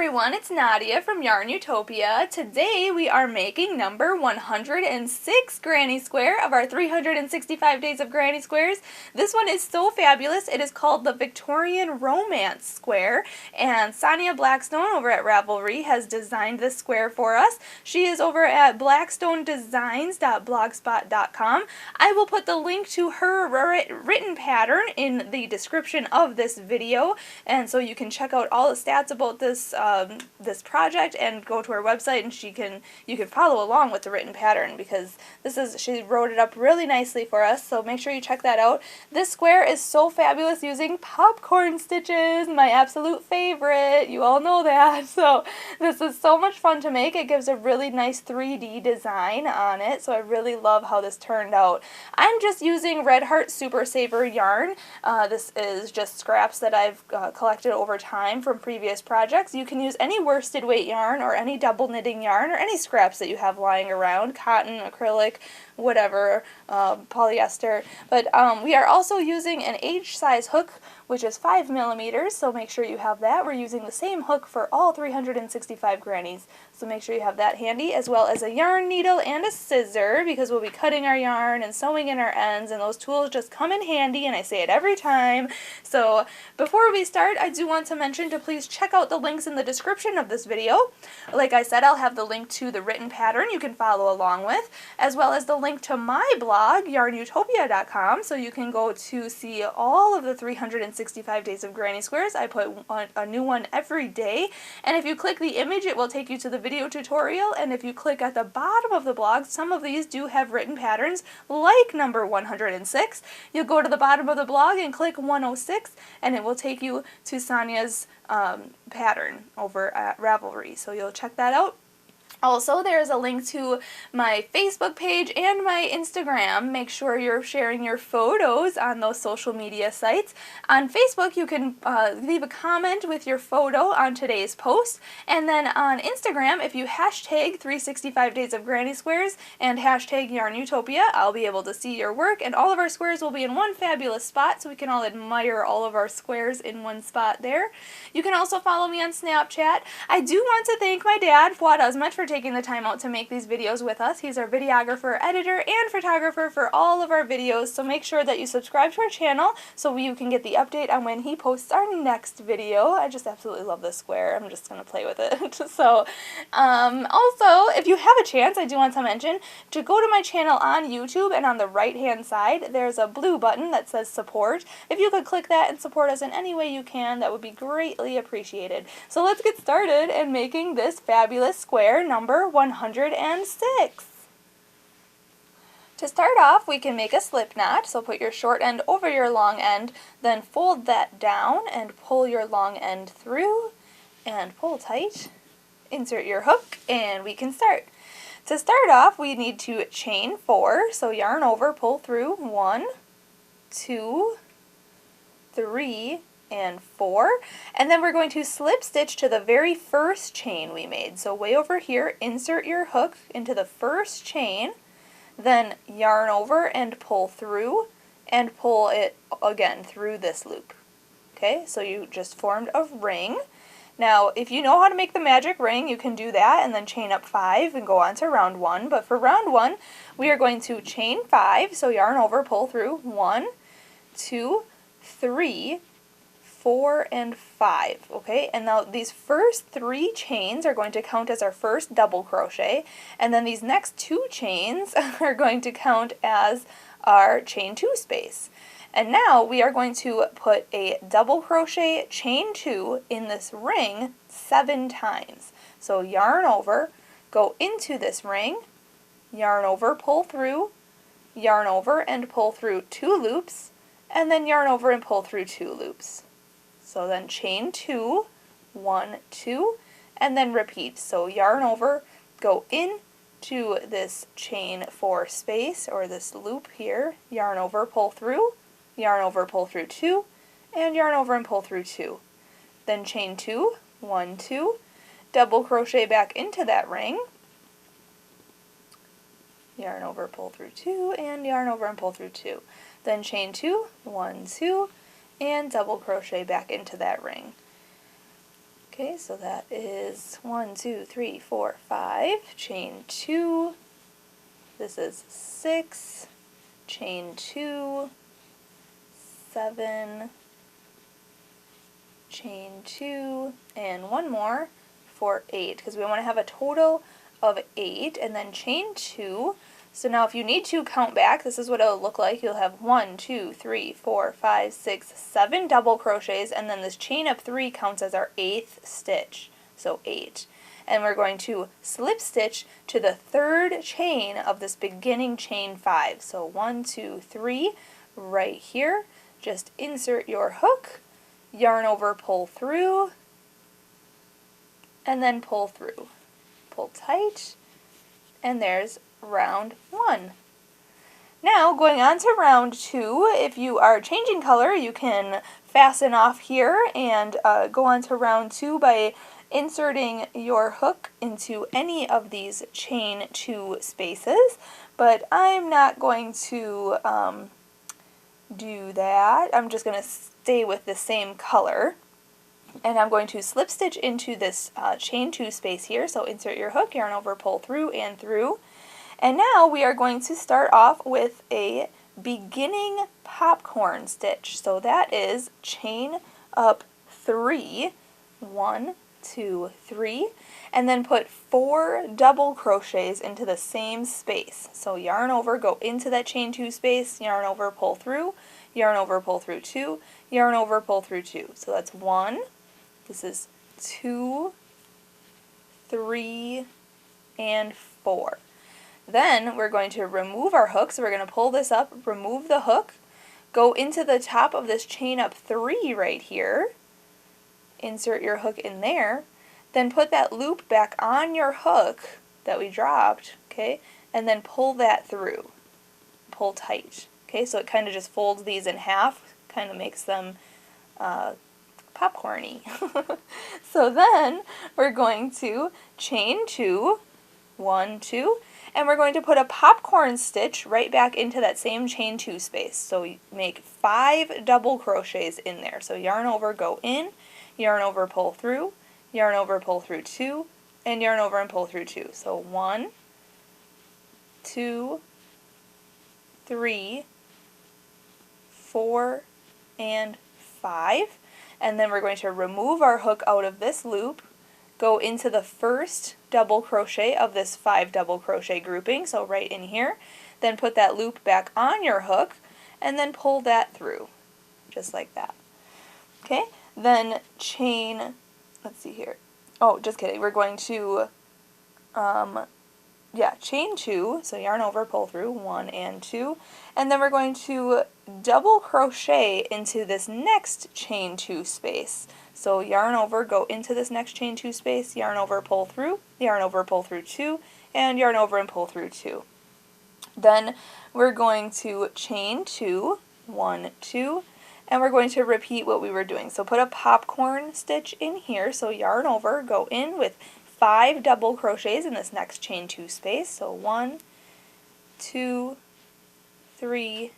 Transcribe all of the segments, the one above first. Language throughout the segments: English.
everyone, it's Nadia from YARNutopia. Today we are making number 106 Granny Square of our 365 Days of Granny Squares. This one is so fabulous. It is called the Victorian Romance Square, and Sonia Blackstone over at Ravelry has designed this square for us. She is over at blackstonedesigns.blogspot.com. I will put the link to her written pattern in the description of this video, and so you can check out all the stats about this this project and go to her website, and you can follow along with the written pattern because she wrote it up really nicely for us, so make sure you check that out. This square is so fabulous using popcorn stitches, my absolute favorite. You all know that. So this is so much fun to make. It gives a really nice 3D design on it, so I really love how this turned out. I'm just using Red Heart Super Saver yarn. This is just scraps that I've collected over time from previous projects. You can use any worsted weight yarn or any double knitting yarn or any scraps that you have lying around, cotton, acrylic, whatever, polyester. But we are also using an H size hook, which is 5 millimeters, so make sure you have that. We're using the same hook for all 365 grannies, so make sure you have that handy, as well as a yarn needle and a scissor, because we'll be cutting our yarn and sewing in our ends, and those tools just come in handy, and I say it every time. So before we start, I do want to mention to please check out the links in the description of this video. Like I said, I'll have the link to the written pattern you can follow along with, as well as the link to my blog, YARNutopia.com, so you can go to see all of the 365 Days of Granny Squares. I put a new one every day, and if you click the image, it will take you to the video tutorial, and if you click at the bottom of the blog, some of these do have written patterns, like number 106. You'll go to the bottom of the blog and click 106, and it will take you to Sonia's pattern over at Ravelry, so you'll check that out. Also, there is a link to my Facebook page and my Instagram. Make sure you're sharing your photos on those social media sites. On Facebook, you can leave a comment with your photo on today's post. And then on Instagram, if you hashtag 365 Days of Granny Squares and hashtag YARNutopia, I'll be able to see your work. And all of our squares will be in one fabulous spot, so we can all admire all of our squares in one spot there. You can also follow me on Snapchat. I do want to thank my dad, Fuad, Azmat, for taking the time out to make these videos with us. He's our videographer, editor, and photographer for all of our videos, so make sure that you subscribe to our channel so you can get the update on when he posts our next video. I just absolutely love this square. I'm just going to play with it. So, also, if you have a chance, I do want to mention to go to my channel on YouTube, and on the right-hand side, there's a blue button that says support. If you could click that and support us in any way you can, that would be greatly appreciated. So let's get started in making this fabulous square number 106. To start off, we can make a slip knot, so put your short end over your long end, then fold that down and pull your long end through, and pull tight. Insert your hook, and we can start. To start off, we need to chain 4, so yarn over, pull through 1, 2, 3, and 4, and then we're going to slip stitch to the very first chain we made. So way over here, insert your hook into the first chain, then yarn over and pull through, and pull it again through this loop. Okay, so you just formed a ring. Now, if you know how to make the magic ring, you can do that and then chain up 5 and go on to round 1. But for round 1, we are going to chain 5, so yarn over, pull through 1, 2, 3, 4, and 5, okay? And now these first 3 chains are going to count as our first double crochet, and then these next 2 chains are going to count as our chain 2 space. And now we are going to put a double crochet chain 2 in this ring 7 times. So yarn over, go into this ring, yarn over, pull through, yarn over and pull through 2 loops, and then yarn over and pull through 2 loops. So then chain 2, 1, 2, and then repeat. So yarn over, go into this chain 4 space, or this loop here, yarn over, pull through, yarn over, pull through 2, and yarn over and pull through 2. Then chain 2, 1, 2, double crochet back into that ring, yarn over, pull through 2, and yarn over and pull through 2. Then chain 2, 1, 2, and double crochet back into that ring. Okay, so that is 1, 2, 3, 4, 5, chain 2, this is 6, chain 2, 7, chain 2, and one more for 8, because we want to have a total of 8, and then chain 2. So now if you need to count back, this is what it'll look like. You'll have 1, 2, 3, 4, 5, 6, 7 double crochets, and then this chain of 3 counts as our 8th stitch, so 8. And we're going to slip stitch to the 3rd chain of this beginning chain 5. So 1, 2, 3, right here. Just insert your hook, yarn over, pull through, and then pull through. Pull tight, and there's round 1. Now going on to round 2, if you are changing color, you can fasten off here and go on to round 2 by inserting your hook into any of these chain 2 spaces, but I'm not going to do that. I'm just going to stay with the same color. And I'm going to slip stitch into this chain 2 space here, so insert your hook, yarn over, pull through, and through. And now we are going to start off with a beginning popcorn stitch. So that is chain up 3, 1, 2, 3, and then put 4 double crochets into the same space. So yarn over, go into that chain 2 space, yarn over, pull through, yarn over, pull through 2, yarn over, pull through 2. So that's 1, this is 2, 3, and 4. Then we're going to remove our hook, so we're going to pull this up, remove the hook, go into the top of this chain up 3 right here, insert your hook in there, then put that loop back on your hook that we dropped, okay, and then pull that through. Pull tight. Okay, so it kind of just folds these in half, kind of makes them popcorny. So then we're going to chain 2, 1, 2, and we're going to put a popcorn stitch right back into that same chain 2 space. So we make 5 double crochets in there. So yarn over, go in, yarn over, pull through, yarn over, pull through 2, and yarn over and pull through 2. So 1, 2, 3, 4, and 5. And then we're going to remove our hook out of this loop, go into the first double crochet of this 5 double crochet grouping, so right in here, then put that loop back on your hook, and then pull that through, just like that. Okay, then chain, let's see here, oh, just kidding, we're going to, chain 2, so yarn over, pull through, 1 and 2, and then we're going to double crochet into this next chain 2 space. So yarn over, go into this next chain 2 space, yarn over, pull through, yarn over, pull through 2, and yarn over and pull through 2. Then we're going to chain 2, 1, 2, and we're going to repeat what we were doing. So put a popcorn stitch in here, so yarn over, go in with 5 double crochets in this next chain 2 space. So 1, 2, 3,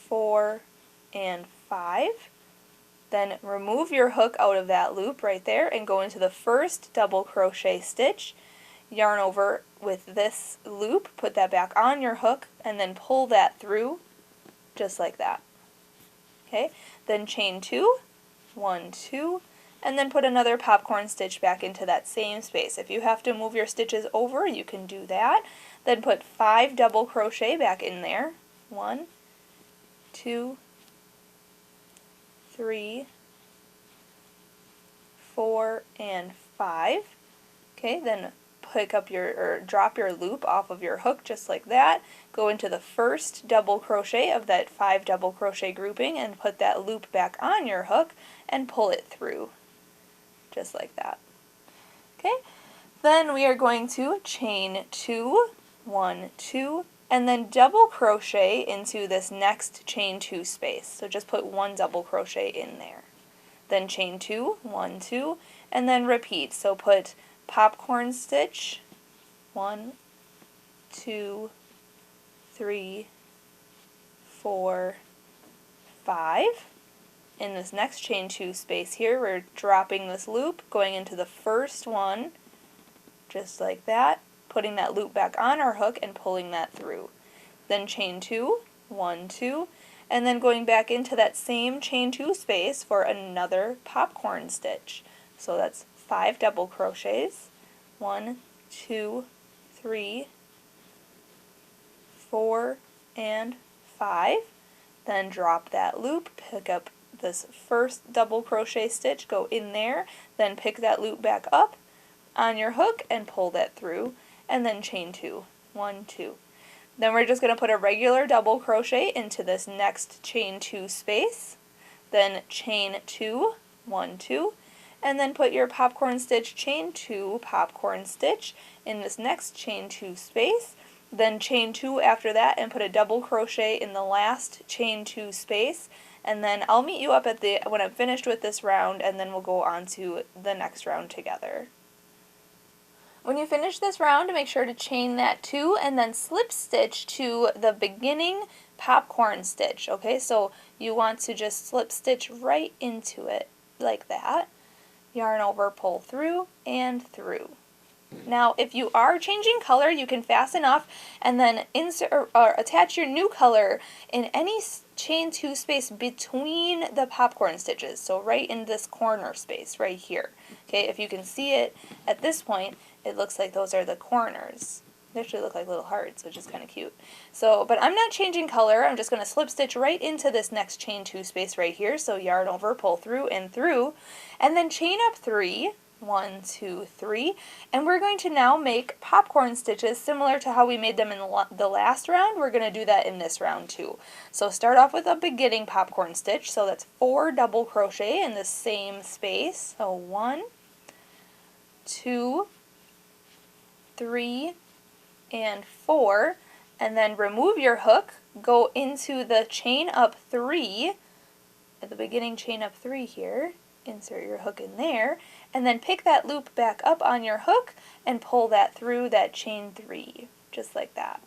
4, and 5. Then remove your hook out of that loop right there and go into the first double crochet stitch, yarn over with this loop, put that back on your hook, and then pull that through just like that. Okay, then chain 2, 1, 2, and then put another popcorn stitch back into that same space. If you have to move your stitches over, you can do that. Then put 5 double crochet back in there. 1, 2, 3, 4, and 5. Okay, then pick up drop your loop off of your hook just like that. Go into the first double crochet of that 5 double crochet grouping and put that loop back on your hook and pull it through just like that. Okay, then we are going to chain 2, 1, 2, and then double crochet into this next chain 2 space. So just put 1 double crochet in there. Then chain 2, 1, 2, and then repeat. So put popcorn stitch, 1, 2, 3, 4, 5. in this next chain 2 space here, we're dropping this loop, going into the first one, just like that, putting that loop back on our hook and pulling that through. Then chain 2, 1, 2, and then going back into that same chain 2 space for another popcorn stitch. So that's 5 double crochets, 1, 2, 3, 4, and 5. Then drop that loop, pick up this first double crochet stitch, go in there, then pick that loop back up on your hook and pull that through, and then chain 2, 1, 2. Then we're just going to put a regular double crochet into this next chain 2 space, then chain 2, 1, 2, and then put your popcorn stitch, chain 2, popcorn stitch in this next chain 2 space, then chain 2 after that and put a double crochet in the last chain 2 space, and then I'll meet you up at when I'm finished with this round, and then we'll go on to the next round together. When you finish this round, make sure to chain that 2 and then slip stitch to the beginning popcorn stitch, okay? So you want to just slip stitch right into it like that. Yarn over, pull through, and through. Now, if you are changing color, you can fasten off and then insert or attach your new color in any chain 2 space between the popcorn stitches. So right in this corner space right here. Okay, if you can see it at this point, it looks like those are the corners. They actually look like little hearts, which is kind of cute. So, but I'm not changing color. I'm just going to slip stitch right into this next chain 2 space right here. So yarn over, pull through, and then chain up 3. 1, 2, 3, and we're going to now make popcorn stitches similar to how we made them in the last round. We're going to do that in this round too. So start off with a beginning popcorn stitch, so that's 4 double crochet in the same space. So 1, 2, 3, and 4, and then remove your hook, go into the chain up 3, at the beginning chain up 3 here, insert your hook in there, and then pick that loop back up on your hook and pull that through that chain 3, just like that.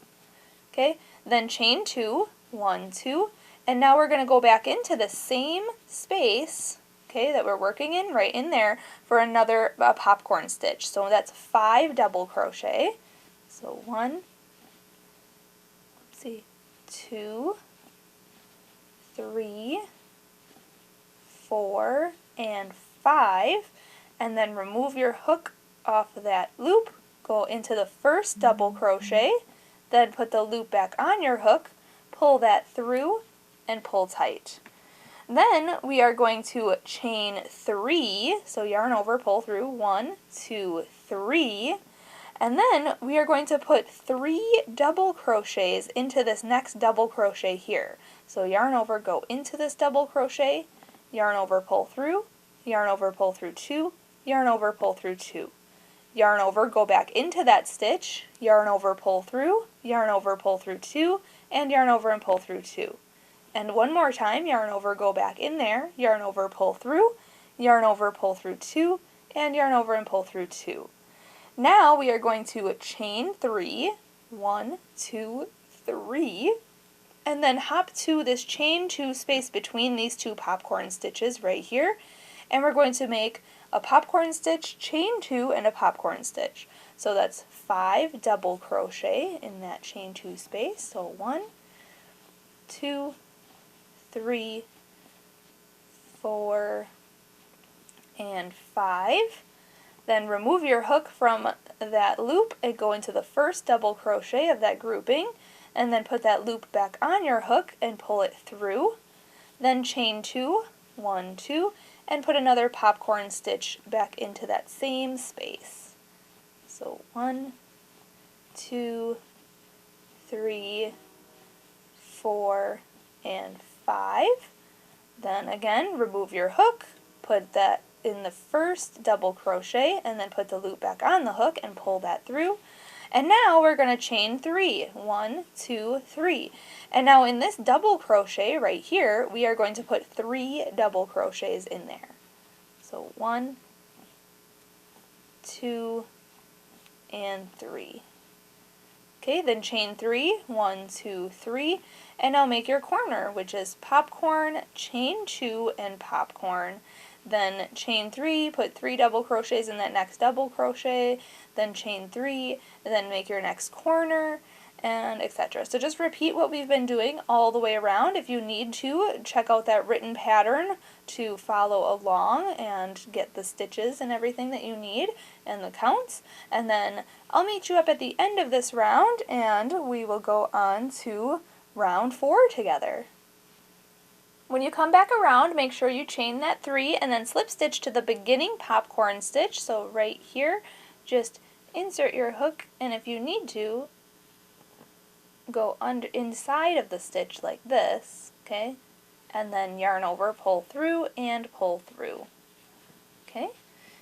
Okay, then chain 2, 1, 2, and now we're going to go back into the same space, okay, that we're working in, right in there, for another popcorn stitch. So that's 5 double crochet. So 1, 2, 3, 4, and 5, and then remove your hook off of that loop, go into the first double crochet, then put the loop back on your hook, pull that through, and pull tight. Then we are going to chain 3, so yarn over, pull through, 1, 2, 3, and then we are going to put 3 double crochets into this next double crochet here. So yarn over, go into this double crochet, yarn over, pull through, yarn over, pull through 2, yarn over, pull through 2. Yarn over, go back into that stitch, yarn over, pull through, yarn over, pull through 2, and yarn over and pull through 2. And one more time, yarn over, go back in there, yarn over, pull through, yarn over, pull through 2, and yarn over and pull through 2. Now we are going to chain 3, 1, 2, 3, and then hop to this chain 2 space between these 2 popcorn stitches right here, and we're going to make a popcorn stitch, chain 2, and a popcorn stitch. So that's 5 double crochet in that chain 2 space. So 1, 2, 3, 4, and 5. Then remove your hook from that loop and go into the first double crochet of that grouping, and then put that loop back on your hook and pull it through. Then chain 2, 1, 2, and put another popcorn stitch back into that same space. So 1, 2, 3, 4, and 5. Then again, remove your hook, put that in the first double crochet, and then put the loop back on the hook and pull that through. And now we're going to chain 3, 1, 2, 3. And now in this double crochet right here, we are going to put 3 double crochets in there. So 1, 2, and 3. Okay, then chain 3, 1, 2, 3, and now make your corner, which is popcorn, chain 2, and popcorn. Then chain 3, put 3 double crochets in that next double crochet, then chain 3, and then make your next corner, and etc. So just repeat what we've been doing all the way around. If you need to, check out that written pattern to follow along and get the stitches and everything that you need and the counts. And then I'll meet you up at the end of this round and we will go on to round 4 together. When you come back around, make sure you chain that 3 and then slip stitch to the beginning popcorn stitch. So right here, just insert your hook, and if you need to, go inside of the stitch like this, okay? And then yarn over, pull through, and pull through. Okay?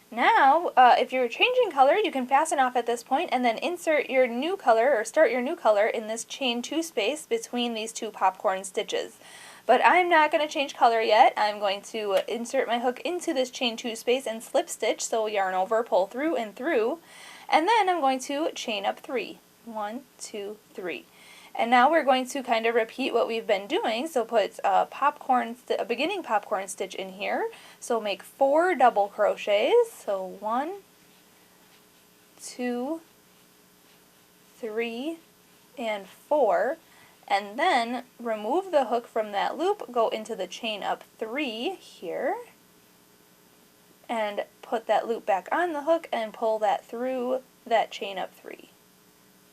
Now, if you're changing color, you can fasten off at this point and then insert your new color, or start your new color in this chain 2 space between these 2 popcorn stitches. But I'm not going to change color yet. I'm going to insert my hook into this chain 2 space and slip stitch, so yarn over, pull through, and through. And then I'm going to chain up 3. 1, 2, 3. And now we're going to kind of repeat what we've been doing. So put a beginning popcorn stitch in here. So make 4 double crochets. So 1, 2, 3, and 4. And then remove the hook from that loop, go into the chain up 3 here, and put that loop back on the hook and pull that through that chain up 3,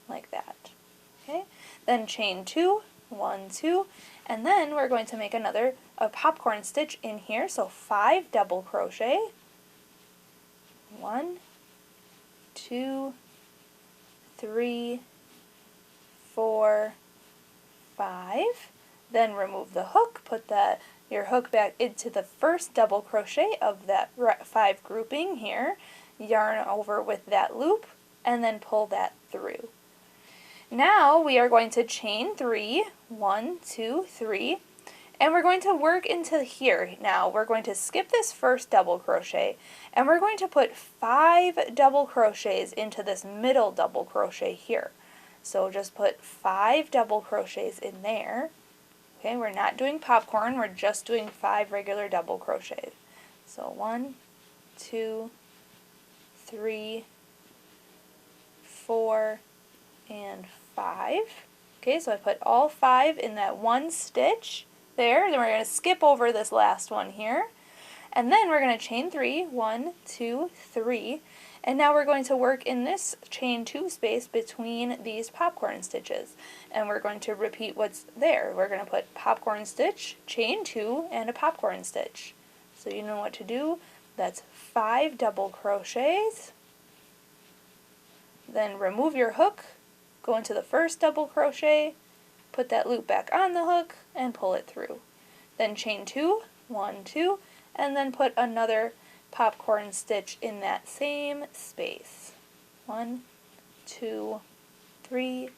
like that. Okay? Then chain 2, 1, 2, and then we're going to make a popcorn stitch in here, so 5 double crochet, 1, 2, 3, 4, 5, then remove the hook, put your hook back into the first double crochet of that 5 grouping here, yarn over with that loop, and then pull that through. Now we are going to chain 3, 1, 2, 3, and we're going to work into here. Now we're going to skip this first double crochet, and we're going to put 5 double crochets into this middle double crochet here. So just put 5 double crochets in there. Okay, we're not doing popcorn, we're just doing 5 regular double crochets. So 1, 2, 3, 4, and 5. Okay, so I put all 5 in that one stitch there. Then we're going to skip over this last one here. And then we're going to chain 3, 1, 2, 3. And now we're going to work in this chain 2 space between these popcorn stitches. And we're going to repeat what's there. We're going to put popcorn stitch, chain 2, and a popcorn stitch. So you know what to do. That's 5 double crochets. Then remove your hook, go into the first double crochet, put that loop back on the hook, and pull it through. Then chain 2, 1, 2, and then put another popcorn stitch in that same space. 1, 2, 3,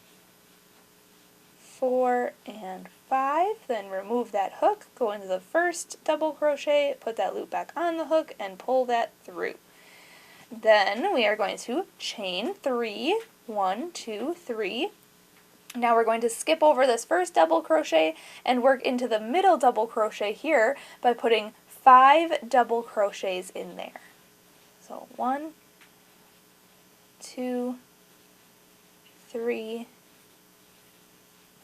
4, and 5. Then remove that hook, go into the first double crochet, put that loop back on the hook, and pull that through. Then we are going to chain 3, 1, 2, 3. Now we're going to skip over this first double crochet and work into the middle double crochet here by putting 5 double crochets in there. So 1, 2, 3,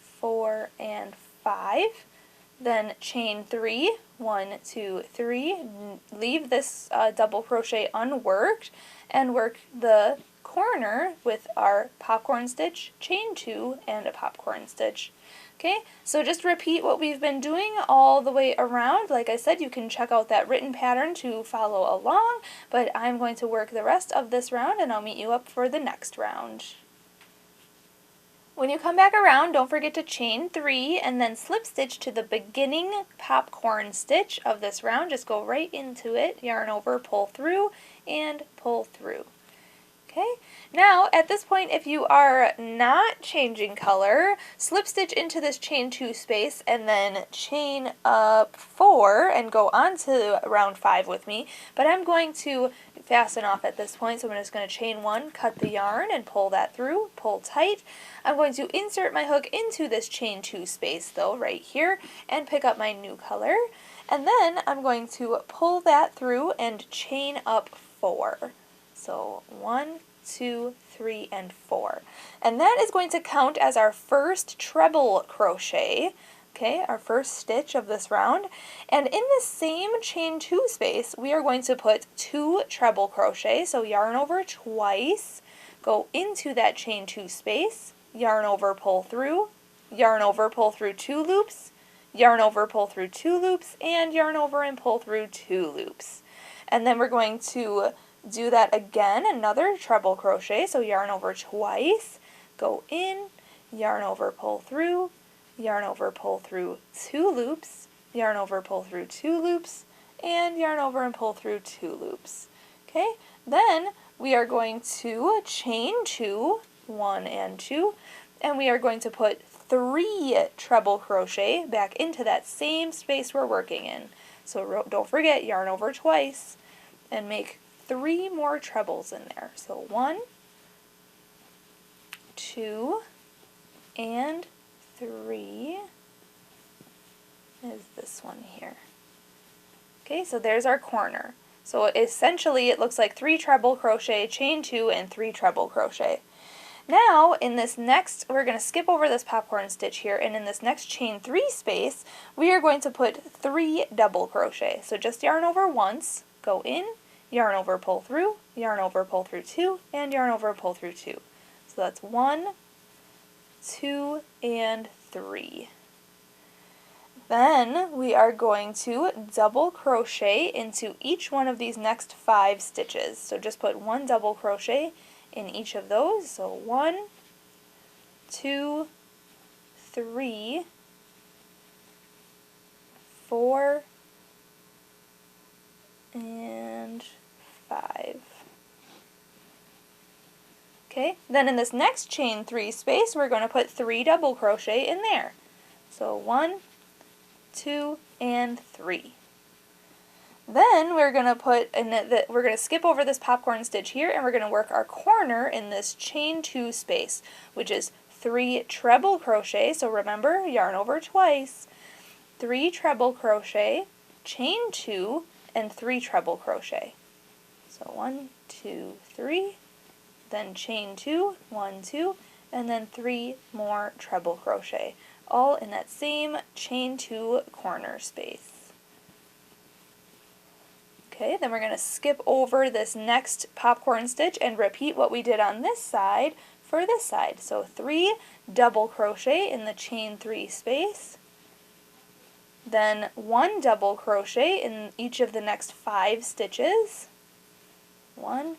4, and 5. Then chain 3, 1, 2, 3. Leave this double crochet unworked and work the corner with our popcorn stitch, chain 2, and a popcorn stitch. Okay, so just repeat what we've been doing all the way around. Like I said, you can check out that written pattern to follow along, but I'm going to work the rest of this round and I'll meet you up for the next round. When you come back around, don't forget to chain 3 and then slip stitch to the beginning popcorn stitch of this round. Just go right into it, yarn over, pull through, and pull through. Okay, now at this point, if you are not changing color, slip stitch into this chain 2 space and then chain up 4 and go on to round 5 with me. But I'm going to fasten off at this point, so I'm just going to chain 1, cut the yarn, and pull that through, pull tight. I'm going to insert my hook into this chain 2 space though, right here, and pick up my new color. And then I'm going to pull that through and chain up 4. So 1, 2, 3, and 4. And that is going to count as our first treble crochet. Okay, our first stitch of this round. And in the same chain 2 space, we are going to put 2 treble crochet. So yarn over twice, go into that chain 2 space, yarn over, pull through, yarn over, pull through 2 loops, yarn over, pull through 2 loops, and yarn over and pull through 2 loops. And then we're going to do that again, another treble crochet. So yarn over twice, go in, yarn over, pull through, yarn over, pull through 2 loops, yarn over, pull through 2 loops, and yarn over and pull through 2 loops. Okay, then we are going to chain 2, 1 and 2, and we are going to put 3 treble crochet back into that same space we're working in. So don't forget, yarn over twice and make 3 more trebles in there. So 1, 2, and 3 is this one here. Okay, so there's our corner. So essentially it looks like 3 treble crochet, chain 2, and 3 treble crochet. Now in this next, we're going to skip over this popcorn stitch here, and in this next chain 3 space, we are going to put 3 double crochet. So just yarn over once, go in, yarn over, pull through, yarn over, pull through 2, and yarn over, pull through 2. So that's 1, 2, and 3. Then we are going to double crochet into each one of these next 5 stitches. So just put 1 double crochet in each of those. So 1, 2, 3, 4, and 5. Okay, then in this next chain 3 space, we're going to put 3 double crochet in there. So 1, 2, and 3. Then we're going to put, we're going to skip over this popcorn stitch here, and we're going to work our corner in this chain 2 space, which is 3 treble crochet. So remember, yarn over twice, 3 treble crochet, chain 2, and 3 treble crochet. So 1, 2, 3. Then chain 2, 1, 2, and then 3 more treble crochet, all in that same chain 2 corner space. Okay, then we're going to skip over this next popcorn stitch and repeat what we did on this side for this side. So 3 double crochet in the chain 3 space, then 1 double crochet in each of the next 5 stitches, 1,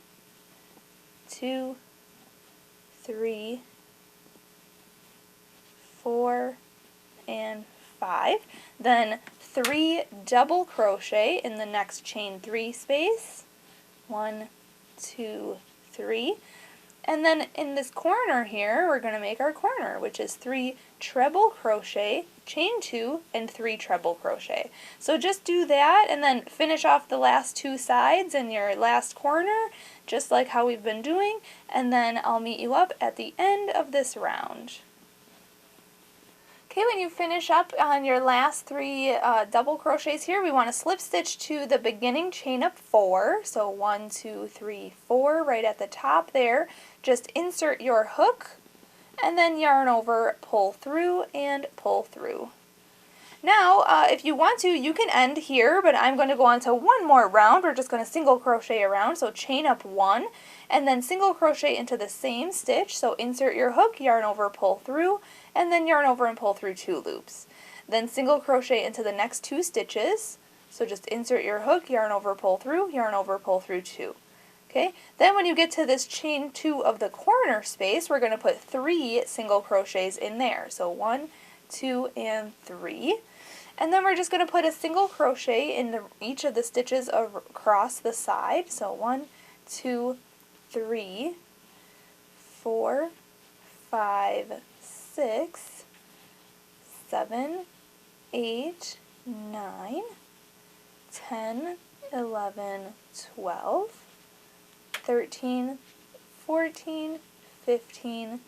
2, 3, 4, and 5. Then 3 double crochet in the next chain 3 space. 1, 2, 3. And then in this corner here, we're going to make our corner, which is 3 treble crochet, chain 2, and 3 treble crochet. So just do that and then finish off the last 2 sides in your last corner, just like how we've been doing, and then I'll meet you up at the end of this round. Okay, when you finish up on your last 3 double crochets here, we want to slip stitch to the beginning chain of 4. So 1, 2, 3, 4 right at the top there. Just insert your hook and then yarn over, pull through, and pull through. Now, if you want to, you can end here, but I'm going to go on to one more round. We're just going to single crochet around, so chain up 1, and then single crochet into the same stitch. So insert your hook, yarn over, pull through, and then yarn over and pull through 2 loops. Then single crochet into the next 2 stitches. So just insert your hook, yarn over, pull through, yarn over, pull through 2. Okay, then when you get to this chain 2 of the corner space, we're going to put 3 single crochets in there. So 1, 2, and 3. And then we're just going to put a single crochet in each of the stitches across the side. So 1, 2, 3, 4, 5, 6, 7, 8, 9, 10, 11, 12, 13, 14, 15,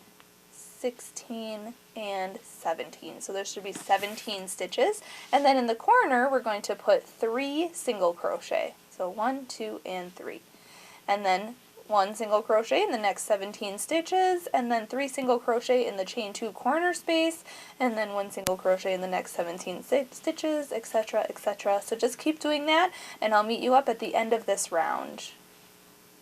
16, and 17. So there should be 17 stitches. And then in the corner, we're going to put 3 single crochet. So 1, 2, and 3. And then 1 single crochet in the next 17 stitches, and then 3 single crochet in the chain 2 corner space, and then 1 single crochet in the next 17 stitches, etc., etc. So just keep doing that, and I'll meet you up at the end of this round.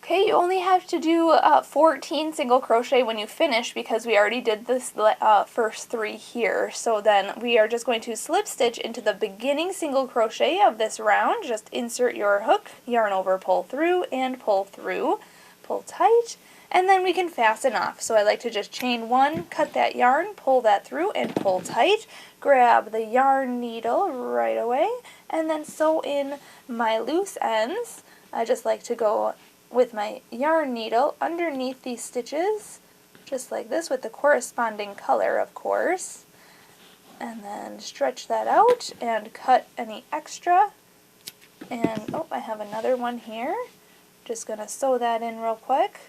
Okay, you only have to do 14 single crochet when you finish because we already did this first 3 here. So then we are just going to slip stitch into the beginning single crochet of this round. Just insert your hook, yarn over, pull through, and pull through. Pull tight, and then we can fasten off. So I like to just chain 1, cut that yarn, pull that through, and pull tight. Grab the yarn needle right away, and then sew in my loose ends. I just like to go with my yarn needle underneath these stitches, just like this, with the corresponding color, of course. And then stretch that out and cut any extra. And, oh, I have another one here. Just going to sew that in real quick.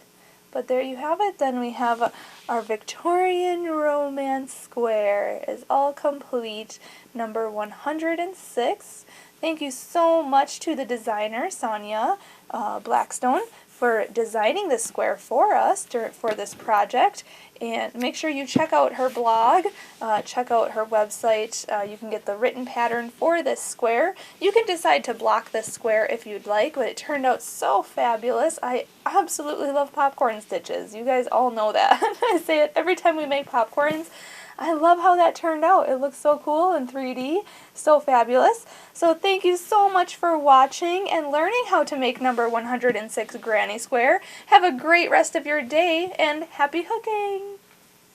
But there you have it. Then we have our Victorian Romance square is all complete, number 106. Thank you so much to the designer, Sonia Blackstone, for designing this square for us for this project. And make sure you check out her blog, check out her website. You can get the written pattern for this square. You can decide to block this square if you'd like, but it turned out so fabulous. I absolutely love popcorn stitches. You guys all know that. I say it every time we make popcorns. I love how that turned out. It looks so cool in 3D, so fabulous. So thank you so much for watching and learning how to make number 106 Granny Square. Have a great rest of your day and happy hooking!